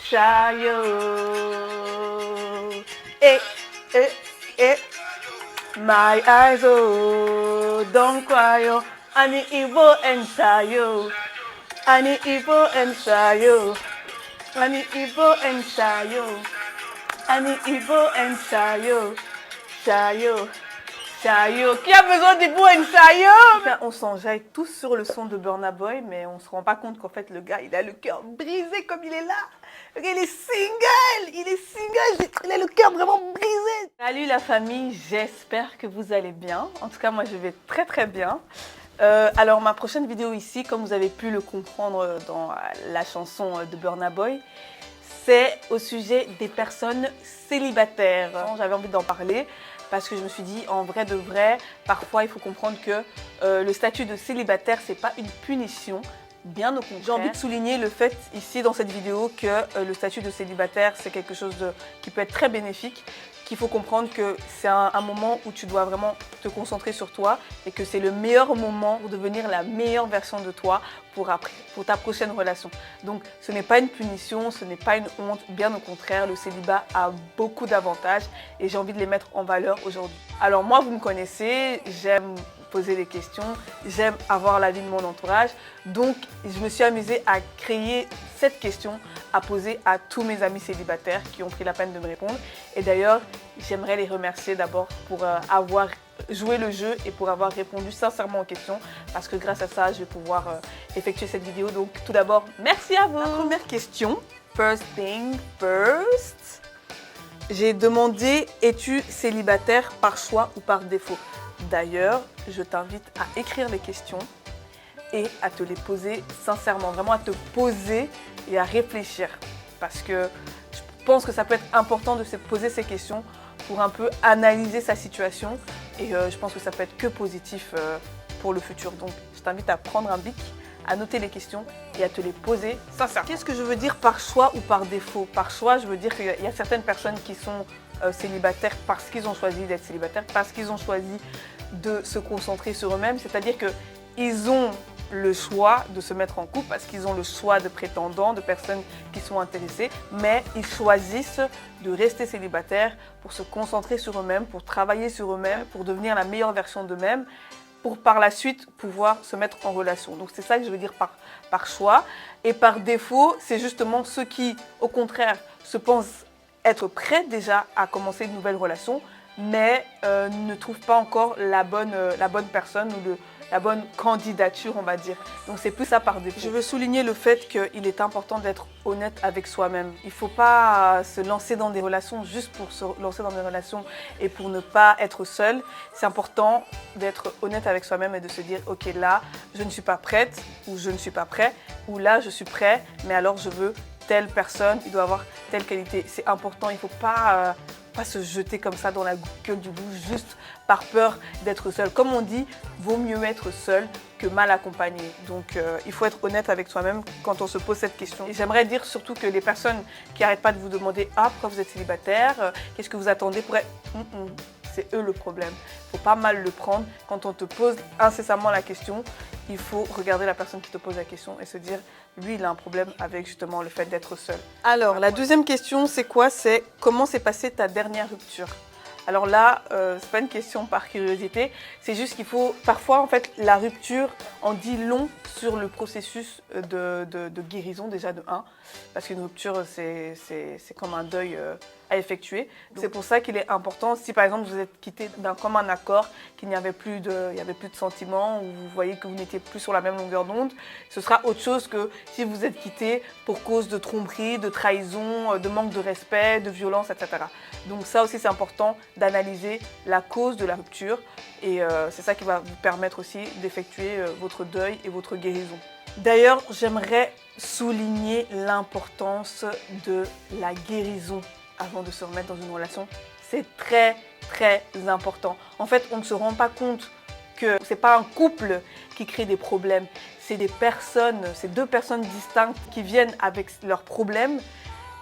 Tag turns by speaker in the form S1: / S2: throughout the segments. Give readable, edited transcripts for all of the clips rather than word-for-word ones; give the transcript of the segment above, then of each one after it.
S1: Shayo. Eh, eh, eh. My eyes, oh, don't cry, oh. Ani Igbo and Shayo. Ani Igbo and Shayo. Ani Igbo and Shayo. Ani Igbo and Shayo. Shayo. Shayo. Qui a besoin d'Igbo and Shayo? On s'enjaille tous sur le son de Burna Boy, mais on se rend pas compte qu'en fait le gars, il a le cœur brisé comme il est là. Le gars, il est single, il a le cœur vraiment brisé. Salut la famille, j'espère que vous allez bien. En tout cas, moi je vais très très bien. Alors ma prochaine vidéo ici, comme vous avez pu le comprendre dans la chanson de Burna Boy, c'est au sujet des personnes célibataires. J'avais envie d'en parler parce que je me suis dit, en vrai de vrai, parfois il faut comprendre que le statut de célibataire, c'est pas une punition. Bien au contraire. J'ai envie de souligner le fait ici dans cette vidéo que le statut de célibataire, c'est quelque chose qui peut être très bénéfique, qu'il faut comprendre que c'est un moment où tu dois vraiment te concentrer sur toi et que c'est le meilleur moment pour devenir la meilleure version de toi pour ta prochaine relation. Donc ce n'est pas une punition, ce n'est pas une honte, bien au contraire, le célibat a beaucoup d'avantages et j'ai envie de les mettre en valeur aujourd'hui. Alors moi, vous me connaissez, j'aime poser des questions, j'aime avoir l'avis de mon entourage, donc je me suis amusée à créer cette question à poser à tous mes amis célibataires qui ont pris la peine de me répondre. Et d'ailleurs, j'aimerais les remercier d'abord pour avoir joué le jeu et pour avoir répondu sincèrement aux questions, parce que grâce à ça, je vais pouvoir effectuer cette vidéo. Donc tout d'abord, merci à vous. La première question, first thing first, j'ai demandé, es-tu célibataire par choix ou par défaut? D'ailleurs, je t'invite à écrire les questions et à te les poser sincèrement, vraiment à te poser et à réfléchir. Parce que je pense que ça peut être important de se poser ces questions pour un peu analyser sa situation et je pense que ça peut être que positif pour le futur. Donc, je t'invite à prendre un bic, à noter les questions et à te les poser sincèrement. Qu'est-ce que je veux dire par choix ou par défaut? Par choix, je veux dire qu'il y a certaines personnes qui sont célibataires parce qu'ils ont choisi d'être célibataires, parce qu'ils ont choisi de se concentrer sur eux-mêmes, c'est-à-dire qu'ils ont le choix de se mettre en couple parce qu'ils ont le choix de prétendants, de personnes qui sont intéressées, mais ils choisissent de rester célibataires pour se concentrer sur eux-mêmes, pour travailler sur eux-mêmes, pour devenir la meilleure version d'eux-mêmes, pour par la suite pouvoir se mettre en relation. Donc c'est ça que je veux dire par choix. Et par défaut, c'est justement ceux qui, au contraire, se pensent être prêts déjà à commencer une nouvelle relation, mais ne trouvent pas encore la bonne personne ou la bonne candidature, on va dire. Donc c'est plus ça par défaut. Je veux souligner le fait qu'il est important d'être honnête avec soi-même. Il ne faut pas se lancer dans des relations juste pour se lancer dans des relations et pour ne pas être seul. C'est important d'être honnête avec soi-même et de se dire, ok, là, je ne suis pas prête ou je ne suis pas prêt, ou là, je suis prêt, mais alors je veux telle personne, il doit avoir telle qualité. C'est important, il ne faut pas se jeter comme ça dans la gueule du loup juste par peur d'être seul. Comme on dit, vaut mieux être seul que mal accompagné. Donc il faut être honnête avec soi-même quand on se pose cette question. Et j'aimerais dire surtout que les personnes qui n'arrêtent pas de vous demander « Ah, pourquoi vous êtes célibataire? Qu'est-ce que vous attendez pour être... » C'est eux le problème. Il ne faut pas mal le prendre. Quand on te pose incessamment la question, il faut regarder la personne qui te pose la question et se dire « Lui, il a un problème avec justement le fait d'être seul. » Alors, la deuxième question, c'est quoi? C'est comment s'est passée ta dernière rupture? Alors là, c'est pas une question par curiosité, c'est juste qu'il faut... Parfois, en fait, la rupture en dit long sur le processus de guérison, déjà de 1. Parce qu'une rupture, c'est comme un deuil à effectuer. C'est pour ça qu'il est important, si par exemple vous êtes quitté d'un commun accord, qu'il n'y avait plus de sentiments, ou vous voyez que vous n'étiez plus sur la même longueur d'onde, ce sera autre chose que si vous êtes quitté pour cause de tromperie, de trahison, de manque de respect, de violence, etc. Donc ça aussi c'est important d'analyser la cause de la rupture et c'est ça qui va vous permettre aussi d'effectuer votre deuil et votre guérison. D'ailleurs, j'aimerais souligner l'importance de la guérison avant de se remettre dans une relation. C'est très très important. En fait, on ne se rend pas compte que ce n'est pas un couple qui crée des problèmes, c'est des personnes, c'est deux personnes distinctes qui viennent avec leurs problèmes,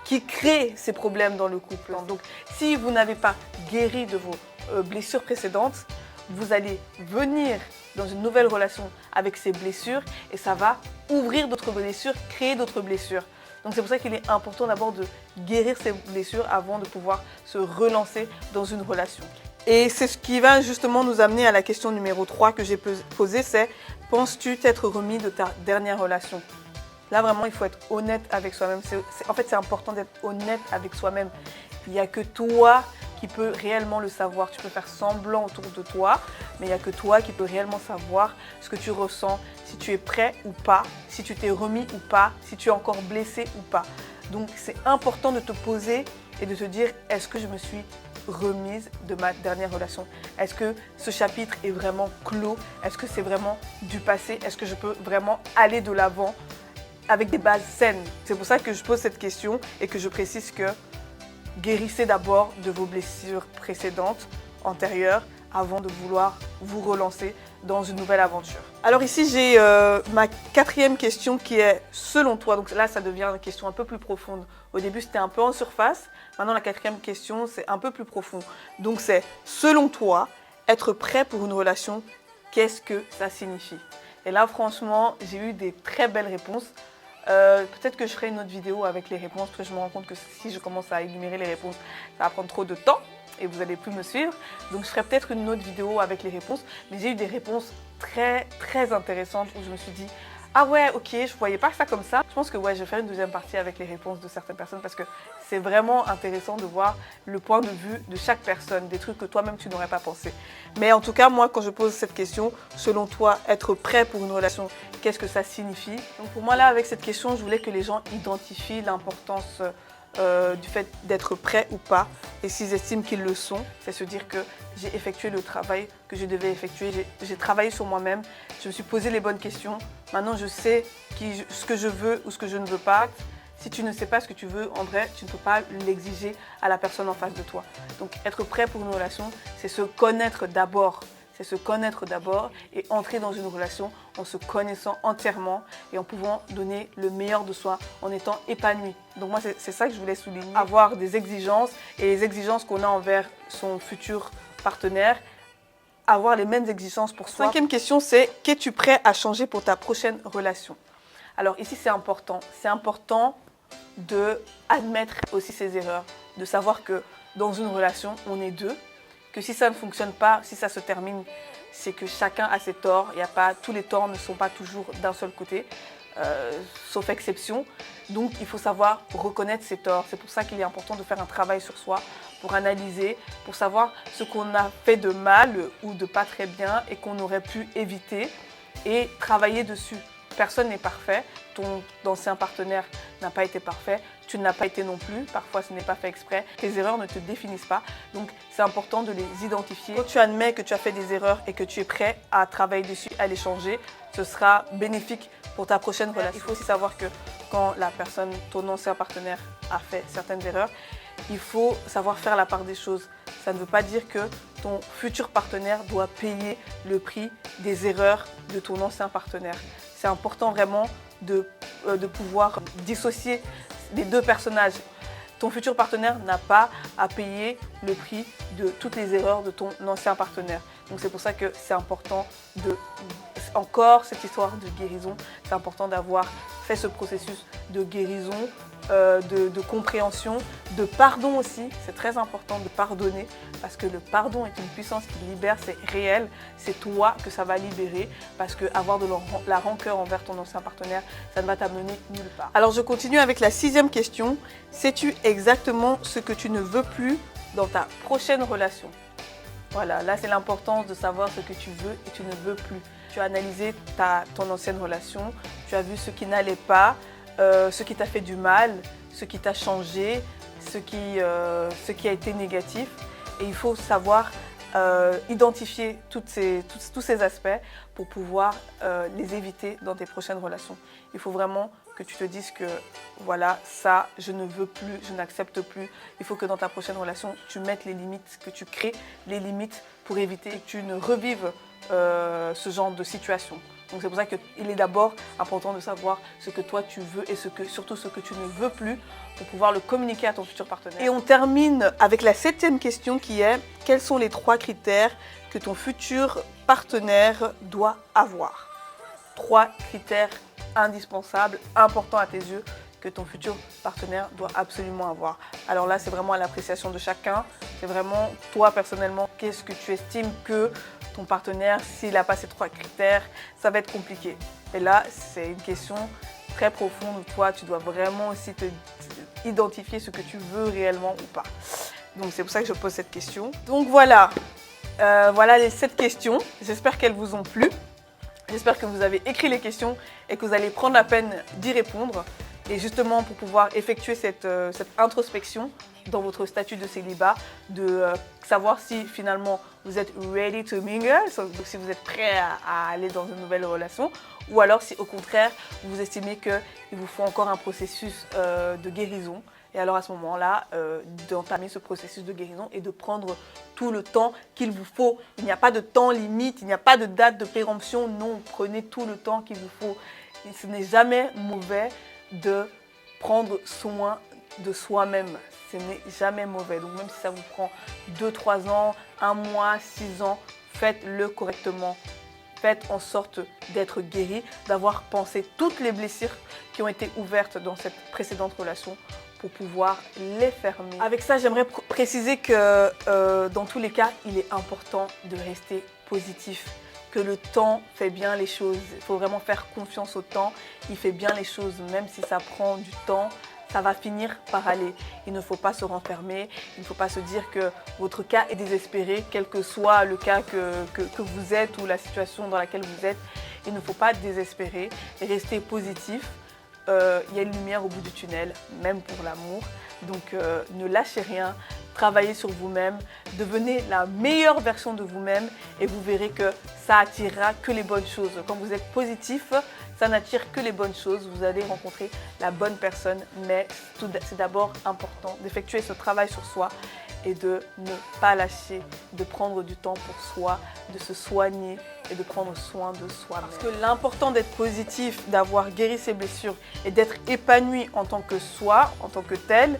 S1: qui créent ces problèmes dans le couple. Donc, si vous n'avez pas guéri de vos blessures précédentes, vous allez venir dans une nouvelle relation avec ces blessures et ça va ouvrir d'autres blessures, créer d'autres blessures. Donc c'est pour ça qu'il est important d'abord de guérir ses blessures avant de pouvoir se relancer dans une relation. Et c'est ce qui va justement nous amener à la question numéro 3 que j'ai posée, c'est « Penses-tu t'être remis de ta dernière relation ?» Là, vraiment, il faut être honnête avec soi-même. En fait, c'est important d'être honnête avec soi-même. Il n'y a que toi qui peux réellement le savoir. Tu peux faire semblant autour de toi, mais il n'y a que toi qui peux réellement savoir ce que tu ressens, si tu es prêt ou pas, si tu t'es remis ou pas, si tu es encore blessé ou pas. Donc, c'est important de te poser et de te dire, est-ce que je me suis remise de ma dernière relation? Est-ce que ce chapitre est vraiment clos? Est-ce que c'est vraiment du passé? Est-ce que je peux vraiment aller de l'avant avec des bases saines? C'est pour ça que je pose cette question et que je précise que guérissez d'abord de vos blessures précédentes, antérieures, avant de vouloir vous relancer dans une nouvelle aventure. Alors ici, j'ai ma 4e question qui est « Selon toi », donc là, ça devient une question un peu plus profonde. Au début, c'était un peu en surface. Maintenant, la 4e question, c'est un peu plus profond. Donc c'est « Selon toi, être prêt pour une relation, qu'est-ce que ça signifie ?» Et là, franchement, j'ai eu des très belles réponses. Peut-être que je ferai une autre vidéo avec les réponses, parce que je me rends compte que si je commence à énumérer les réponses, ça va prendre trop de temps et vous n'allez plus me suivre. Donc je ferai peut-être une autre vidéo avec les réponses, mais j'ai eu des réponses très intéressantes où je me suis dit « Ah ouais, ok, je ne voyais pas ça comme ça ». Je pense que ouais, je vais faire une deuxième partie avec les réponses de certaines personnes parce que c'est vraiment intéressant de voir le point de vue de chaque personne, des trucs que toi-même tu n'aurais pas pensé. Mais en tout cas, moi, quand je pose cette question, selon toi, être prêt pour une relation, qu'est-ce que ça signifie? Donc pour moi, là, avec cette question, je voulais que les gens identifient l'importance du fait d'être prêt ou pas. Et s'ils estiment qu'ils le sont, c'est se dire que j'ai effectué le travail que je devais effectuer. J'ai travaillé sur moi-même, je me suis posé les bonnes questions. Maintenant, je sais ce que je veux ou ce que je ne veux pas. Si tu ne sais pas ce que tu veux, en vrai, tu ne peux pas l'exiger à la personne en face de toi. Donc, être prêt pour une relation, c'est se connaître d'abord. C'est se connaître d'abord et entrer dans une relation en se connaissant entièrement et en pouvant donner le meilleur de soi, en étant épanoui. Donc moi, c'est ça que je voulais souligner. Avoir des exigences et les exigences qu'on a envers son futur partenaire, avoir les mêmes exigences pour soi. 5e question, c'est « Qu'es-tu prêt à changer pour ta prochaine relation ?» Alors ici, c'est important. C'est important d'admettre aussi ses erreurs, de savoir que dans une relation, on est deux, que si ça ne fonctionne pas, si ça se termine, c'est que chacun a ses torts. Tous les torts ne sont pas toujours d'un seul côté, sauf exception. Donc, il faut savoir reconnaître ses torts. C'est pour ça qu'il est important de faire un travail sur soi, pour analyser, pour savoir ce qu'on a fait de mal ou de pas très bien et qu'on aurait pu éviter et travailler dessus. Personne n'est parfait, ton ancien partenaire n'a pas été parfait, tu n'as pas été non plus, parfois ce n'est pas fait exprès, tes erreurs ne te définissent pas, donc c'est important de les identifier. Quand tu admets que tu as fait des erreurs et que tu es prêt à travailler dessus, à les changer, ce sera bénéfique pour ta prochaine relation. Il faut aussi savoir que quand la personne, ton ancien partenaire a fait certaines erreurs, il faut savoir faire la part des choses. Ça ne veut pas dire que ton futur partenaire doit payer le prix des erreurs de ton ancien partenaire. C'est important vraiment de pouvoir dissocier les deux personnages. Ton futur partenaire n'a pas à payer le prix de toutes les erreurs de ton ancien partenaire. Donc c'est pour ça que c'est important encore cette histoire de guérison, c'est important d'avoir fait ce processus de guérison, de compréhension, de pardon aussi. C'est très important de pardonner parce que le pardon est une puissance qui libère, c'est réel, c'est toi que ça va libérer parce que avoir de la rancœur envers ton ancien partenaire, ça ne va t'amener nulle part. Alors je continue avec la 6e question. Sais-tu exactement ce que tu ne veux plus dans ta prochaine relation? Voilà, là c'est l'importance de savoir ce que tu veux et tu ne veux plus. Tu as analysé ton ancienne relation, tu as vu ce qui n'allait pas, ce qui t'a fait du mal, ce qui t'a changé, ce qui a été négatif. Et il faut savoir identifier tous ces aspects pour pouvoir les éviter dans tes prochaines relations. Il faut vraiment que tu te dises que voilà, ça, je ne veux plus, je n'accepte plus. Il faut que dans ta prochaine relation, tu mettes les limites, que tu crées les limites pour éviter que tu ne revives ce genre de situation. Donc c'est pour ça qu'il est d'abord important de savoir ce que toi tu veux et surtout ce que tu ne veux plus pour pouvoir le communiquer à ton futur partenaire. Et on termine avec la 7e question qui est « Quels sont les 3 critères que ton futur partenaire doit avoir ?» 3 critères indispensables, importants à tes yeux, que ton futur partenaire doit absolument avoir. Alors là, c'est vraiment à l'appréciation de chacun. C'est vraiment toi personnellement, qu'est-ce que tu estimes que ton partenaire, s'il n'a pas ces 3 critères, ça va être compliqué. Et là, c'est une question très profonde où toi, tu dois vraiment aussi identifier ce que tu veux réellement ou pas. Donc c'est pour ça que je pose cette question. Donc voilà, voilà les 7 questions. J'espère qu'elles vous ont plu. J'espère que vous avez écrit les questions et que vous allez prendre la peine d'y répondre. Et justement, pour pouvoir effectuer cette introspection dans votre statut de célibat, de savoir si finalement vous êtes ready to mingle, donc si vous êtes prêt à aller dans une nouvelle relation, ou alors si au contraire, vous estimez qu'il vous faut encore un processus de guérison. Et alors à ce moment-là, d'entamer ce processus de guérison et de prendre tout le temps qu'il vous faut. Il n'y a pas de temps limite, il n'y a pas de date de péremption. Non, prenez tout le temps qu'il vous faut. Et ce n'est jamais mauvais de prendre soin de soi-même. Ce n'est jamais mauvais. Donc même si ça vous prend 2-3 ans, 1 mois, 6 ans, faites-le correctement. Faites en sorte d'être guéri, d'avoir pensé toutes les blessures qui ont été ouvertes dans cette précédente relation pour pouvoir les fermer. Avec ça, j'aimerais préciser que dans tous les cas, il est important de rester positif, que le temps fait bien les choses. Il faut vraiment faire confiance au temps. Il fait bien les choses, même si ça prend du temps. Ça va finir par aller. Il ne faut pas se renfermer, il ne faut pas se dire que votre cas est désespéré, quel que soit le cas que vous êtes ou la situation dans laquelle vous êtes. Il ne faut pas désespérer, rester positif. Il y a une lumière au bout du tunnel, même pour l'amour. Donc ne lâchez rien, travaillez sur vous-même, devenez la meilleure version de vous-même et vous verrez que ça attirera que les bonnes choses. Quand vous êtes positif, ça n'attire que les bonnes choses. Vous allez rencontrer la bonne personne, mais c'est d'abord important d'effectuer ce travail sur soi et de ne pas lâcher, de prendre du temps pour soi, de se soigner et de prendre soin de soi. Parce que l'important d'être positif, d'avoir guéri ses blessures et d'être épanoui en tant que soi, en tant que tel,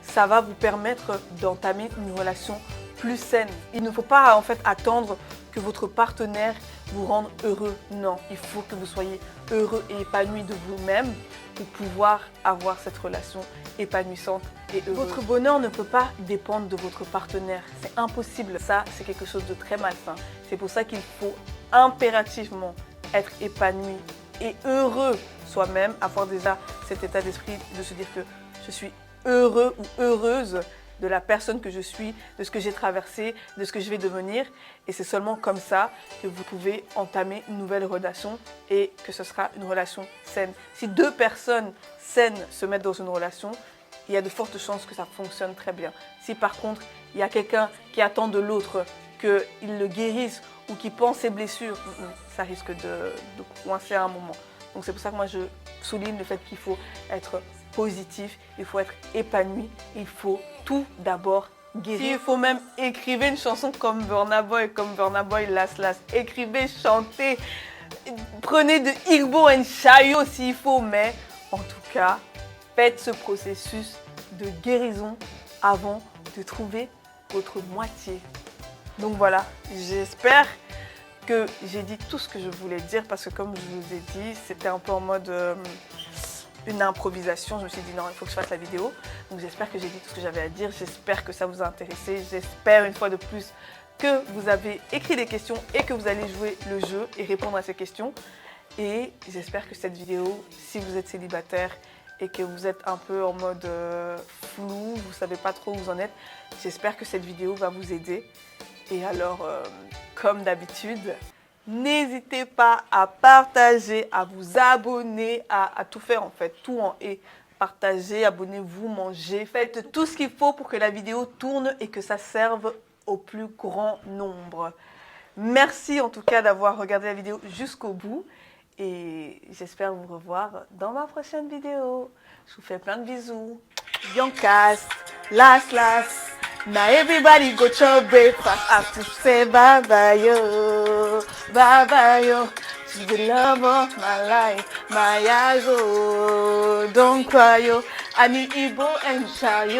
S1: ça va vous permettre d'entamer une relation plus saine. Il ne faut pas en fait attendre que votre partenaire vous rende heureux. Non, il faut que vous soyez heureux et épanoui de vous-même pour pouvoir avoir cette relation épanouissante et heureuse. Votre bonheur ne peut pas dépendre de votre partenaire. C'est impossible. Ça, c'est quelque chose de très malsain. C'est pour ça qu'il faut impérativement être épanoui et heureux soi-même, avoir déjà cet état d'esprit de se dire que je suis heureux ou heureuse de la personne que je suis, de ce que j'ai traversé, de ce que je vais devenir. Et c'est seulement comme ça que vous pouvez entamer une nouvelle relation et que ce sera une relation saine. Si 2 personnes saines se mettent dans une relation, il y a de fortes chances que ça fonctionne très bien. Si par contre, il y a quelqu'un qui attend de l'autre qu'il le guérisse ou qui pense ses blessures, ça risque de coincer à un moment. Donc c'est pour ça que moi je souligne le fait qu'il faut être positif, il faut être épanoui, il faut tout d'abord guérir. Il faut même écrire une chanson comme Burna Boy, Last Last. Écrivez, chantez, prenez de Igbo and Shayo s'il faut, mais en tout cas, faites ce processus de guérison avant de trouver votre moitié. Donc voilà, j'espère que j'ai dit tout ce que je voulais dire parce que comme je vous ai dit, c'était un peu en mode une improvisation. Je me suis dit non, il faut que je fasse la vidéo. Donc j'espère que j'ai dit tout ce que j'avais à dire. J'espère que ça vous a intéressé. J'espère une fois de plus que vous avez écrit des questions et que vous allez jouer le jeu et répondre à ces questions. Et j'espère que cette vidéo, si vous êtes célibataire et que vous êtes un peu en mode flou, vous ne savez pas trop où vous en êtes, j'espère que cette vidéo va vous aider. Et alors, comme d'habitude, n'hésitez pas à partager, à vous abonner, à tout faire en fait, tout en et. Partagez, abonnez-vous, mangez, faites tout ce qu'il faut pour que la vidéo tourne et que ça serve au plus grand nombre. Merci en tout cas d'avoir regardé la vidéo jusqu'au bout et j'espère vous revoir dans ma prochaine vidéo. Je vous fais plein de bisous. Youngcast, last. Now everybody go to breakfast. I have to say bye bye yo, to the love of my life, my eyes oh, don't cry yo. I need Igbo and Shayo.